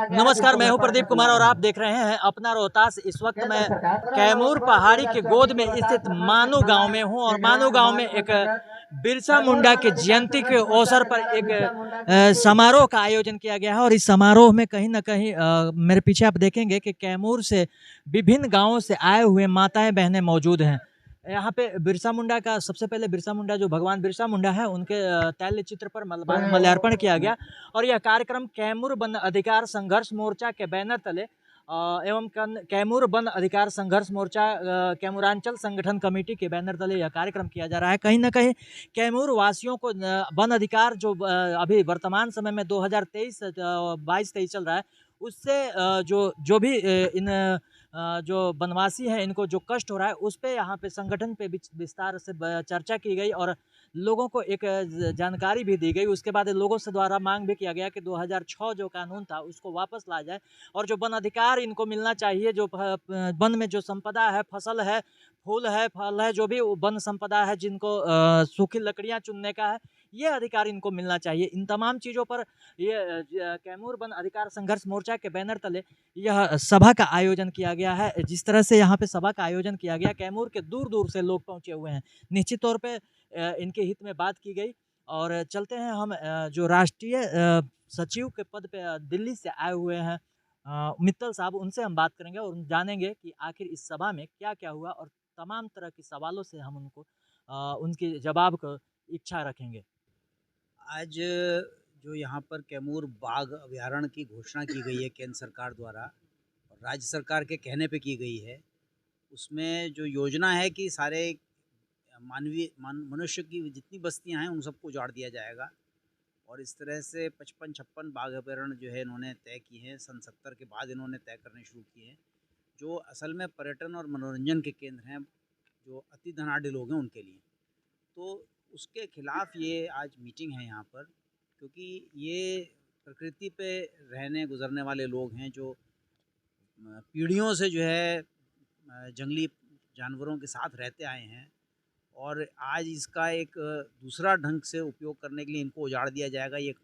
नमस्कार, मैं हूं प्रदीप कुमार और आप देख रहे हैं अपना रोहतास। इस वक्त मैं कैमूर पहाड़ी के गोद में स्थित मानू गांव में हूं और मानू गांव में एक बिरसा मुंडा की जयंती के अवसर पर एक समारोह का आयोजन किया गया है। और इस समारोह में कहीं ना कहीं मेरे पीछे आप देखेंगे कि कैमूर से विभिन्न गांवों से आए हुए माताएं बहनें मौजूद हैं। यहाँ पे बिरसा मुंडा का सबसे पहले बिरसा मुंडा जो भगवान बिरसा मुंडा है उनके तैल चित्र पर माल्यार्पण किया गया। और यह कार्यक्रम कैमूर वन अधिकार संघर्ष मोर्चा के बैनर तले एवं कैमूर वन अधिकार संघर्ष मोर्चा कैमूरांचल संगठन कमेटी के बैनर तले यह कार्यक्रम किया जा रहा है। कहीं ना कहीं कैमूर वासियों को वन अधिकार जो अभी वर्तमान समय में 2023 22-23 चल रहा है उससे जो भी इन जो वनवासी हैं इनको जो कष्ट हो रहा है उस पे यहाँ पे संगठन पे विस्तार से चर्चा की गई और लोगों को एक जानकारी भी दी गई। उसके बाद लोगों से द्वारा मांग भी किया गया कि 2006 जो कानून था उसको वापस लाया जाए और जो वन अधिकार इनको मिलना चाहिए, जो वन में जो संपदा है, फसल है, फूल है, फल है, जो भी वन संपदा है, जिनको सूखी लकड़ियां चुनने का है, ये अधिकार इनको मिलना चाहिए। इन तमाम चीज़ों पर ये कैमूर वन अधिकार संघर्ष मोर्चा के बैनर तले यह सभा का आयोजन किया गया है। जिस तरह से यहाँ पे सभा का आयोजन किया गया, कैमूर के दूर दूर से लोग पहुँचे हुए हैं। निश्चित तौर पे इनके हित में बात की गई। और चलते हैं हम जो राष्ट्रीय सचिव के पद पे दिल्ली से आए हुए हैं मित्तल साहब, उनसे हम बात करेंगे और जानेंगे कि आखिर इस सभा में क्या क्या हुआ और तमाम तरह के सवालों से हम उनको उनके जवाब को इच्छा रखेंगे। आज जो यहाँ पर कैमूर बाघ अभयारण्य की घोषणा की गई है केंद्र सरकार द्वारा और राज्य सरकार के कहने पे की गई है, उसमें जो योजना है कि सारे मनुष्य की जितनी बस्तियाँ हैं उन सबको उजाड़ दिया जाएगा। और इस तरह से 55-56 बाघ अभयारण्य जो है इन्होंने तय किए हैं। सन 70 के बाद इन्होंने तय करने शुरू किए हैं, जो असल में पर्यटन और मनोरंजन के केंद्र हैं, जो अति धनाढ़ लोग हैं उनके लिए। तो उसके खिलाफ ये आज मीटिंग है यहाँ पर, क्योंकि ये प्रकृति पे रहने गुजरने वाले लोग हैं जो पीढ़ियों से जो है जंगली जानवरों के साथ रहते आए हैं और आज इसका एक दूसरा ढंग से उपयोग करने के लिए इनको उजाड़ दिया जाएगा। ये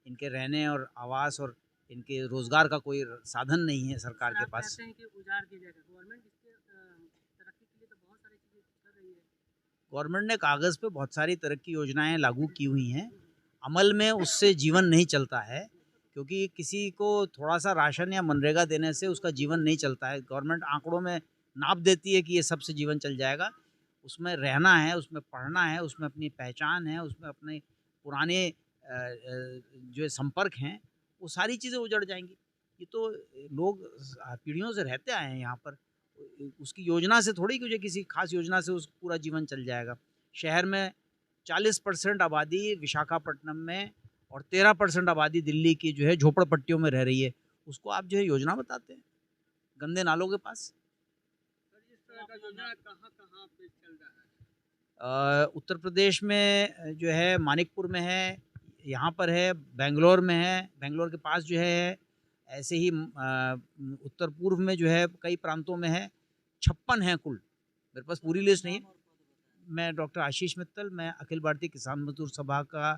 इनके रहने और आवास और इनके रोज़गार का कोई साधन नहीं है सरकार के पास। कहते हैं कि उजाड़ दिया जाएगा, गवर्नमेंट इसके तरक्की के लिए तो बहुत सारी चीज़ें कर रही है। गवर्नमेंट ने कागज़ पे बहुत सारी तरक्की योजनाएं लागू की हुई हैं, अमल में उससे जीवन नहीं चलता है, क्योंकि किसी को थोड़ा सा राशन या मनरेगा देने से उसका जीवन नहीं चलता है। गवर्नमेंट आंकड़ों में नाप देती है कि ये सबसे जीवन चल जाएगा। उसमें रहना है, उसमें पढ़ना है, उसमें अपनी पहचान है, उसमें अपने पुराने जो संपर्क हैं, वो सारी चीज़ें उजड़ जाएंगी। ये तो लोग पीढ़ियों से रहते आए हैं यहाँ पर, उसकी योजना से थोड़ी कि किसी खास योजना से उस पूरा जीवन चल जाएगा। शहर में 40% आबादी विशाखापट्टनम में और 13% आबादी दिल्ली की जो है झोपड़पट्टियों में रह रही है, उसको आप जो है योजना बताते हैं गंदे नालों के पास। इस तरह का योजना कहाँ-कहाँ पे चल रहा है? उत्तर प्रदेश में जो है मानिकपुर में है, यहाँ पर है, बेंगलोर में है, बेंगलोर के पास जो है, ऐसे ही उत्तर पूर्व में जो है कई प्रांतों में है। 56 हैं कुल, मेरे पास पूरी लिस्ट नहीं है। मैं डॉक्टर आशीष मित्तल, मैं अखिल भारतीय किसान मजदूर सभा का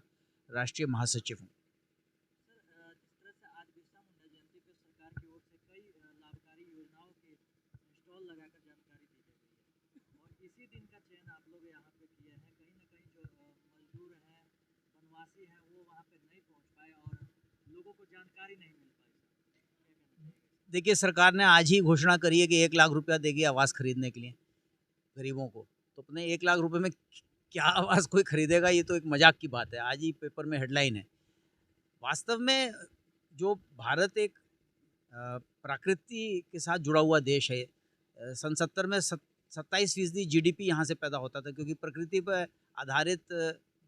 राष्ट्रीय महासचिव हूँ। जिस तरह से आज बिरसा मुंडा जयंती पे सरकार की ओर से कई लाभकारी योजनाओं के स्टॉल लगाकर जानकारी दी गई है और इसी दिन का चयन आप लोग यहाँ पे किए हैं। कहीं ना कहीं जो मजदूर हैं, वनवासी हैं, वो वहाँ पे नहीं पहुँच पाए और लोगों को जानकारी नहीं मिल पाई। देखिए, सरकार ने आज ही घोषणा करी है कि 1 लाख रुपया देगी आवास खरीदने के लिए गरीबों को। तो अपने 1 लाख रुपए में क्या आवास कोई खरीदेगा, ये तो एक मजाक की बात है। आज ही पेपर में हेडलाइन है। वास्तव में जो भारत एक प्रकृति के साथ जुड़ा हुआ देश है, सन 70 में 27% जीडीपी यहाँ से पैदा होता था, क्योंकि प्रकृति पर आधारित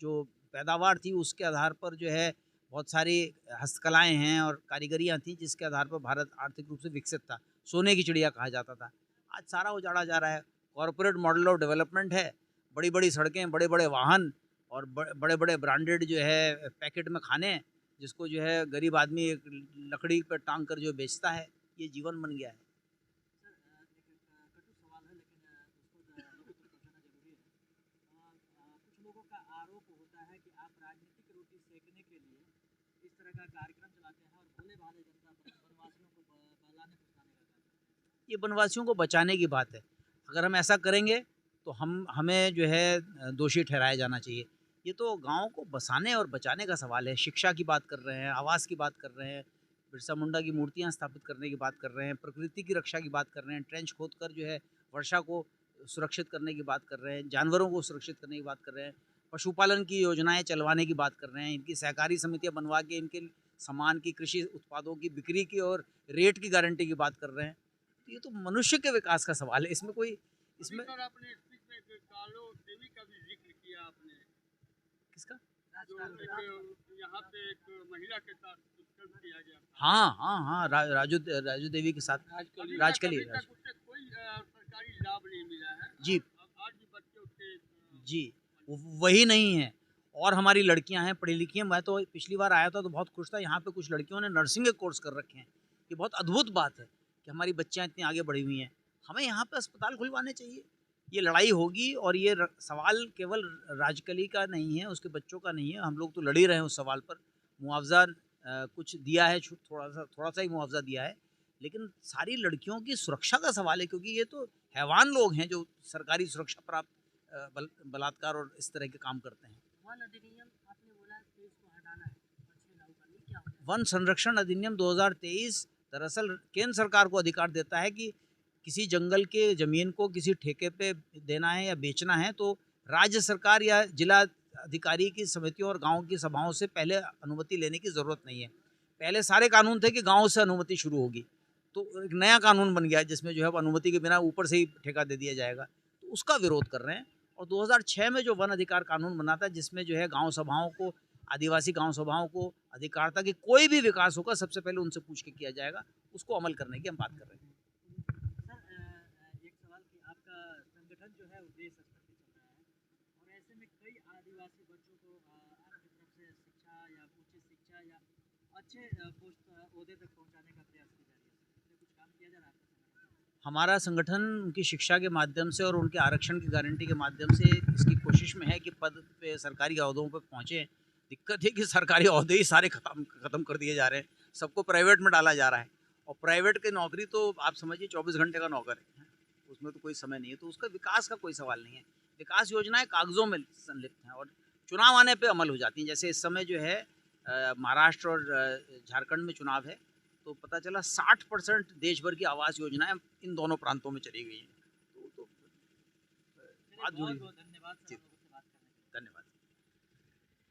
जो पैदावार थी उसके आधार पर जो है बहुत सारी हस्तकलाएं हैं और कारीगरियाँ थीं, जिसके आधार पर भारत आर्थिक रूप से विकसित था। सोने की चिड़िया कहा जाता था। आज सारा उजाड़ा जा रहा है। कॉरपोरेट मॉडल ऑफ डेवलपमेंट है, बड़ी बड़ी सड़कें, बड़े बड़े वाहन और बड़े बड़े ब्रांडेड जो है पैकेट में खाने, जिसको जो है गरीब आदमी एक लकड़ी पर टांग कर जो बेचता है, ये जीवन बन गया है। कटु सवाल है लेकिन उसको लोगों तक पहुँचाना जरूरी है। कुछ लोगों का आरोप होता है कि आप राजनीतिक रोटी सेकने के लिए इस तरह का कार्यक्रम चलाते हैं और भोले भाले जनता वनवासियों ये वनवासियों को बचाने की बात है। अगर हम ऐसा करेंगे तो हमें जो है दोषी ठहराया जाना चाहिए। ये तो गाँव को बसाने और बचाने का सवाल है। शिक्षा की बात कर रहे हैं, आवास की बात कर रहे हैं, बिरसा मुंडा की मूर्तियाँ स्थापित करने की बात कर रहे हैं, प्रकृति की रक्षा की बात कर रहे हैं, ट्रेंच खोदकर जो है वर्षा को सुरक्षित करने की बात कर रहे हैं, जानवरों को सुरक्षित करने की बात कर रहे हैं, पशुपालन की योजनाएँ चलवाने की बात कर रहे हैं, इनकी सहकारी समितियाँ बनवा के इनके सामान की, कृषि उत्पादों की बिक्री की और रेट की गारंटी की बात कर रहे हैं। तो ये तो मनुष्य के विकास का सवाल है। इसमें कोई इसमें सर आपने स्पीच में एक कालो देवी का भी जिक्र किया आपने, किसका? जो एक यहाँ पे एक महिला के साथ दुष्कर्म किया गया था। हाँ, राजू देवी के साथ राजकली अभी तक उससे कोई सरकारी लाभ नहीं मिला है। जी अब आज भी बच्चे उसके जी वही नहीं है। और हमारी लड़कियां हैं, पढ़ी लिखी हैं। मैं तो पिछली बार आया था तो बहुत खुश था। यहाँ पे कुछ लड़कियों ने नर्सिंग के कोर्स कर रखे हैं। ये बहुत अद्भुत बात है कि हमारी बच्चियाँ इतनी आगे बढ़ी हुई हैं। हमें यहाँ पे अस्पताल खुलवाने चाहिए। ये लड़ाई होगी और ये सवाल केवल राजकली का नहीं है, उसके बच्चों का नहीं है। हम लोग तो लड़ ही रहे हैं उस सवाल पर। मुआवजा कुछ दिया है, थोड़ा सा ही मुआवजा दिया है, लेकिन सारी लड़कियों की सुरक्षा का सवाल है, क्योंकि ये तो हैवान लोग हैं जो सरकारी सुरक्षा प्राप्त बलात्कार और इस तरह के काम करते हैं। वन अधिनियम आपने बोला कि इसको हटाना है और 6 लागू करना है, क्या होगा? वन संरक्षण अधिनियम 2023 दरअसल केंद्र सरकार को अधिकार देता है कि किसी जंगल के ज़मीन को किसी ठेके पे देना है या बेचना है तो राज्य सरकार या जिला अधिकारी की समितियों और गांव की सभाओं से पहले अनुमति लेने की ज़रूरत नहीं है। पहले सारे कानून थे कि गांव से अनुमति शुरू होगी, तो एक नया कानून बन गया है जिसमें जो है अनुमति के बिना ऊपर से ही ठेका दे दिया जाएगा। तो उसका विरोध कर रहे हैं। और 2006 में जो वन अधिकार कानून बना था, जिसमें जो है गाँव सभाओं को, आदिवासी गांव सभाओं को अधिकार था कि कोई भी विकास होगा सबसे पहले उनसे पूछ के किया जाएगा, उसको अमल करने की हम बात कर रहे हैं। सर एक सवाल कि आपका संगठन जो है वो देश स्तर पे चल रहा है और ऐसे में कई आदिवासी बच्चों को आपकी तरफ से शिक्षा या उच्च शिक्षा या अच्छे पोस्ट ओहदे तक पहुंचाने का प्रयास किया जा रहा है। इसमें कुछ काम किया जा रहा है आपका संगठन? हमारा संगठन उनकी शिक्षा के माध्यम से और उनके आरक्षण की गारंटी के माध्यम से इसकी कोशिश में है कि पद पे, सरकारी ओहदों पर पहुँचें। दिक्कत है कि सरकारी ओहदे ही सारे खत्म कर दिए जा रहे हैं, सबको प्राइवेट में डाला जा रहा है। और प्राइवेट की नौकरी तो आप समझिए 24 घंटे का नौकर है, उसमें तो कोई समय नहीं है, तो उसका विकास का कोई सवाल नहीं है। विकास योजनाएं कागजों में संलिप्त हैं और चुनाव आने पे अमल हो जाती हैं। जैसे इस समय जो है महाराष्ट्र और झारखंड में चुनाव है, तो पता चला 60% देश भर की आवास योजनाएं इन दोनों प्रांतों में चली गई हैं। तो बात जुड़ी। बहुत धन्यवाद।